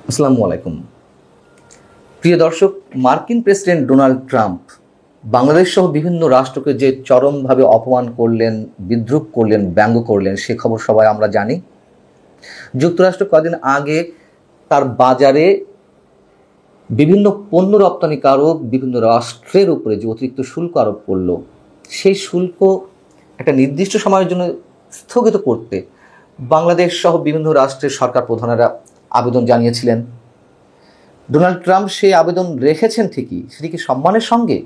আসসালামু আলাইকুম। প্রিয় দর্শক, মার্কিন প্রেসিডেন্ট ডোনাল্ড ট্রাম্প বাংলাদেশ সহ বিভিন্ন রাষ্ট্রকে যে চরমভাবে অপমান করলেন, বিদ্রূপ করলেন, ব্যঙ্গ করলেন, সে খবর সবাই আমরা জানি। যুক্তরাষ্ট্র কদিন আগে তার বাজারে বিভিন্ন পণ্য রপ্তানিকারক বিভিন্ন রাষ্ট্রের উপরে যে অতিরিক্ত শুল্ক আরোপ করল, সেই শুল্ক একটা নির্দিষ্ট সময়ের জন্য স্থগিত করতে বাংলাদেশ সহ বিভিন্ন রাষ্ট্রের সরকার প্রধানেরা আবেদন জানিয়েছিলেন। ডোনাল্ড ট্রাম্প সেই আবেদন রেখেছেন ঠিকই, সেটি কি সম্মানের সঙ্গে?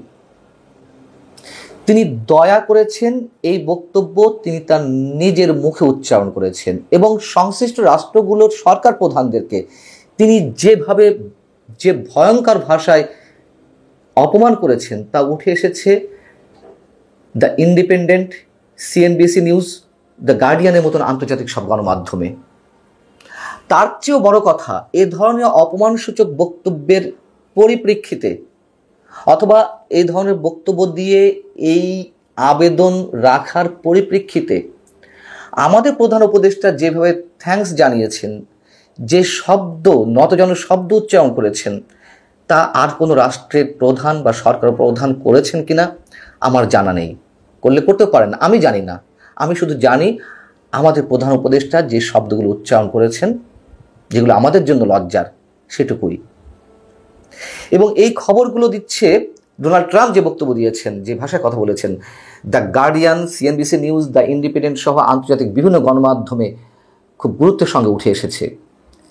তিনি দয়া করেছেন, এই বক্তব্য তিনি তার নিজের মুখে উচ্চারণ করেছেন এবং সংশ্লিষ্ট রাষ্ট্রগুলোর সরকার প্রধানদেরকে তিনি যেভাবে যে ভয়ঙ্কর ভাষায় অপমান করেছেন তা উঠে এসেছে the Independent, CNBC news, the গার্ডিয়ানের মতন আন্তর্জাতিক সব গণমাধ্যমে। তার চেয়েও বড় কথা, এ ধরনের অপমানসূচক বক্তব্যের পরিপ্রেক্ষিতে অথবা এই ধরনের বক্তব্য দিয়ে এই আবেদন রাখার পরিপ্রেক্ষিতে আমাদের প্রধান উপদেষ্টা যেভাবে থ্যাঙ্কস জানিয়েছেন, যে শব্দ নতজন শব্দ উচ্চারণ করেছেন, তা আর কোনো রাষ্ট্রের প্রধান বা সরকার প্রধান করেছেন কিনা আমার জানা নেই। করলে করতেও পারেন, আমি জানি না। আমি শুধু জানি আমাদের প্রধান উপদেষ্টা যে শব্দগুলো উচ্চারণ করেছেন, যেগুলো আমাদের জন্য লজ্জার, সেটুকুই। এবং এই খবরগুলো দিচ্ছে ডোনাল্ড ট্রাম্প যে বক্তব্য দিয়েছেন, যে ভাষায় কথা বলেছেন, the guardian, CNBC news, the independent সহ আন্তর্জাতিক বিভিন্ন গণমাধ্যমে খুব গুরুত্বের সঙ্গে উঠে এসেছে।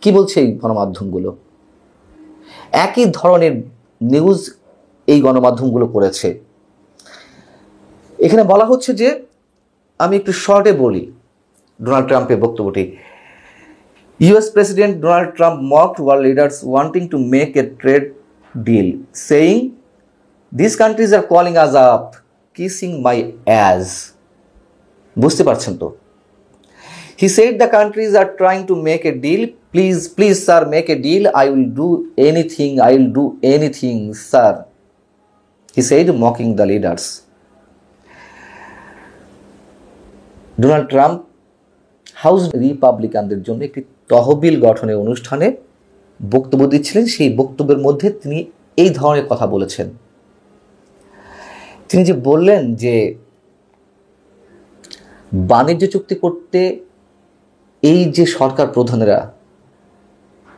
কি বলছে এই গণমাধ্যমগুলো? একই ধরনের নিউজ এই গণমাধ্যমগুলো করেছে। এখানে বলা হচ্ছে যে, আমি একটু শর্টে বলি ডোনাল্ড ট্রাম্পের বক্তব্যটি। US President Donald Trump mocked world leaders wanting to make a trade deal, saying, "These countries are calling us up, kissing my ass." বুঝতে পারছেন তো? He said the countries are trying to make a deal. Please, please, sir, make a deal. I will do anything. I will do anything, sir. He said, mocking the leaders. Donald Trump House রিপাবলিকানদের জন্য একটি তহবিল গঠনের অনুষ্ঠানে বক্তব্য দিচ্ছিলেন। সেই বক্তব্যের মধ্যে তিনি এই ধরনের কথা বলেছেন। তিনি যে বললেন যে বাণিজ্য চুক্তি করতে এই যে সরকার প্রধানেরা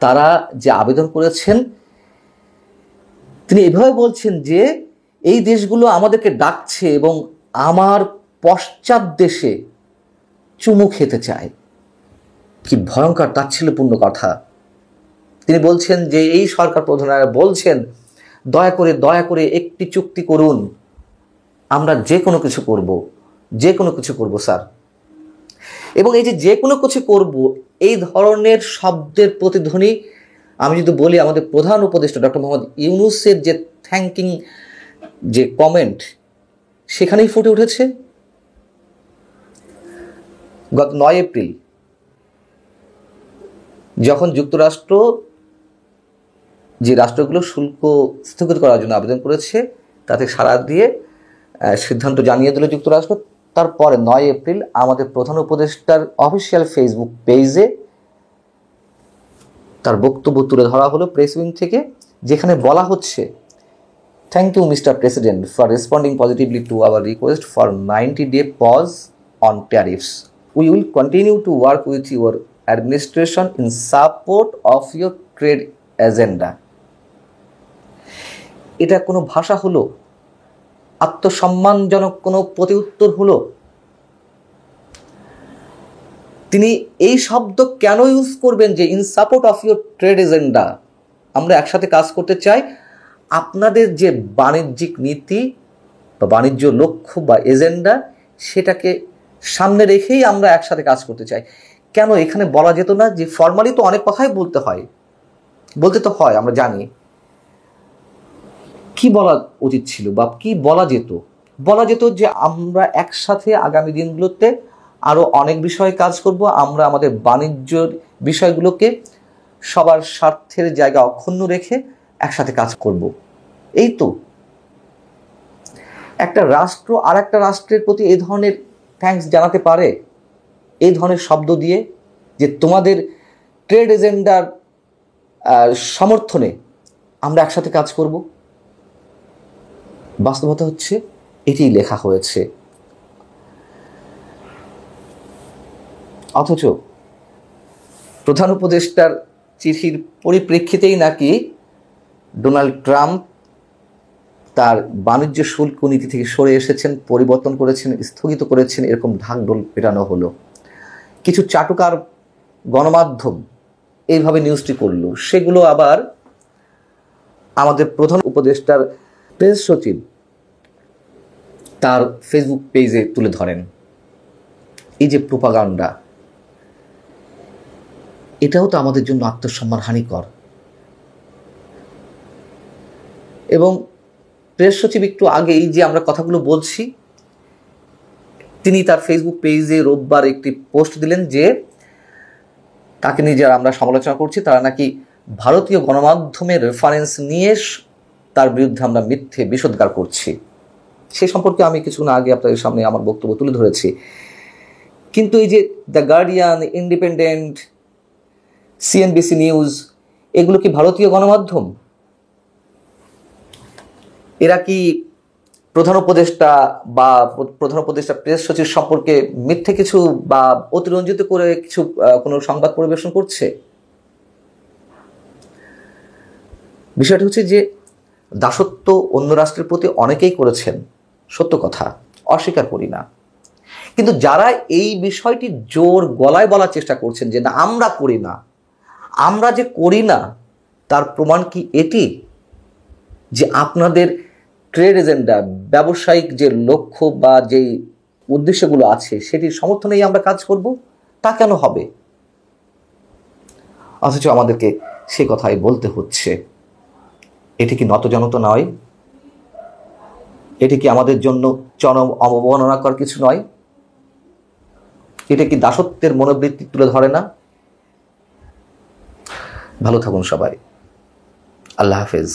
তারা যে আবেদন করেছেন, তিনি এভাবে বলছেন যে এই দেশগুলো আমাদেরকে ডাকছে এবং আমার পশ্চাৎ দেশে চুমু খেতে চায়। কি ভয়ঙ্কর তাচ্ছিল্যপূর্ণ কথা। তিনি বলছেন যে এই সরকার প্রধানেরা বলছেন, দয়া করে একটি চুক্তি করুন, আমরা যে কোনো কিছু করব স্যার। এবং এই যে কোনো কিছু করব, এই ধরনের শব্দের প্রতিধ্বনি আমি যদি বলি আমাদের প্রধান উপদেষ্টা ডক্টর মোহাম্মদ ইউনূসের যে থ্যাঙ্কিং যে কমেন্ট, সেখানেই ফুটে উঠেছে। গত 9 এপ্রিল যখন যুক্তরাষ্ট্র যে রাষ্ট্রগুলো শুল্ক স্থগিত করার জন্য আবেদন করেছে, তাতে সাড়া দিয়ে সিদ্ধান্ত জানিয়ে দিল যুক্তরাষ্ট্র। তারপরে 9 এপ্রিল আমাদের প্রধান উপদেষ্টার অফিসিয়াল ফেসবুক পেজে তার বক্তব্য তুলে ধরা হলো প্রেস উইং থেকে, যেখানে বলা হচ্ছে, thank you mister president for responding positively to our request for 90-day pause on tariffs. We will continue to work with your administration in support of your trade agenda. এটা কোনো ভাষা হলো? আত্মসম্মানজনক কোনো প্রতিউত্তর হলো? তিনি এই শব্দ কেন ইউজ করবেন যে in support of your trade agenda? আমরা একসাথে কাজ করতে চাই, আপনাদের যে বাণিজ্যিক নীতি বা বাণিজ্য লক্ষ্য বা এজেন্ডা, সেটাকে সামনে রেখেই আমরা একসাথে কাজ করতে চাই। কেন এখানে বলা যেত না যে, ফর্মালি তো অনেক কথাই বলতে তো হয়, আমরা জানি। কি বলা উচিত ছিল বা কি বলা যেত যে আমরা একসাথে আগামী দিনগুলোতে আরো অনেক বিষয়ে কাজ করব, আমরা আমাদের বাণিজ্যের বিষয়গুলোকে সবার স্বার্থের জায়গা অক্ষুণ্ণ রেখে একসাথে কাজ করব। এই তো একটা রাষ্ট্র আর একটা রাষ্ট্রের প্রতি এই ধরনের থ্যাঙ্কস জানাতে পারে, এই ধরনের শব্দ দিয়ে, যে তোমাদের ট্রেড এজেন্ডার সমর্থনে আমরা একসাথে কাজ করব। বাস্তবতা হচ্ছে এটি লেখা হয়েছে, অথচ প্রধান উপদেষ্টার চিঠির পরিপ্রেক্ষিতেই নাকি ডোনাল্ড ট্রাম্প তার বাণিজ্য শুল্ক নীতি থেকে সরে এসেছেন, পরিবর্তন করেছেন, স্থগিত করেছেন, এরকম ঢাকঢোল পেটানো হলো। কিছু চাটুকার গণমাধ্যম এইভাবে নিউজটি করলো, সেগুলো আবার আমাদের প্রধান উপদেষ্টার প্রেস সচিব তার ফেসবুক পেজে তুলে ধরেন। এই যে প্রোপাগান্ডা, এটাও তো আমাদের জন্য আত্মসম্মান হানিকর। এবং প্রেস সচিব একটু আগেই যে আমরা কথাগুলো বলছি, তিনি তার ফেসবুক পেজে রোববার একটি পোস্ট দিলেন যে তাকে নিয়ে যারা আমরা সমালোচনা করছি তারা নাকি ভারতীয় গণমাধ্যমের রেফারেন্স নিয়ে তার বিরুদ্ধে আমরা মিথ্যে বিষোদ্গার করছি। সে সম্পর্কে আমি কিছুক্ষণ আগে আপনাদের সামনে আমার বক্তব্য তুলে ধরেছি। কিন্তু এই যে the guardian, independent, CNBC news, এগুলো কি ভারতীয় গণমাধ্যম? এরা কি প্রধান উপদেষ্টা বা প্রধান উপদেষ্টা প্রেস সচিব সম্পর্কে মিথ্যে কিছু বা অতিরঞ্জিত করে কিছু কোনো সংবাদ পরিবেশন করছে? বিষয়টা হচ্ছে যে দাসত্ব অন্য রাষ্ট্রের প্রতি অনেকেই করেছেন, সত্য কথা, অস্বীকার করি না। কিন্তু যারা এই বিষয়টি জোর গলায় বলার চেষ্টা করছেন যে না আমরা করি না, আমরা যে করি না তার প্রমাণ কি এটি যে আপনাদের ট্রেড এজেন্ডা, ব্যবসায়িক যে লক্ষ্য বা যেই উদ্দেশ্যগুলো আছে সেটির সমর্থনেই আমরা কাজ করব? তা কেন হবে? অথচ আমাদেরকে সে কথাই বলতে হচ্ছে। এটি কি নতজানত নয়? এটি কি আমাদের জন্য চরম অবমাননাকর কিছু নয়? এটা কি দাসত্বের মনোবৃত্তি তুলে ধরে না? ভালো থাকুন সবাই। আল্লাহ হাফেজ।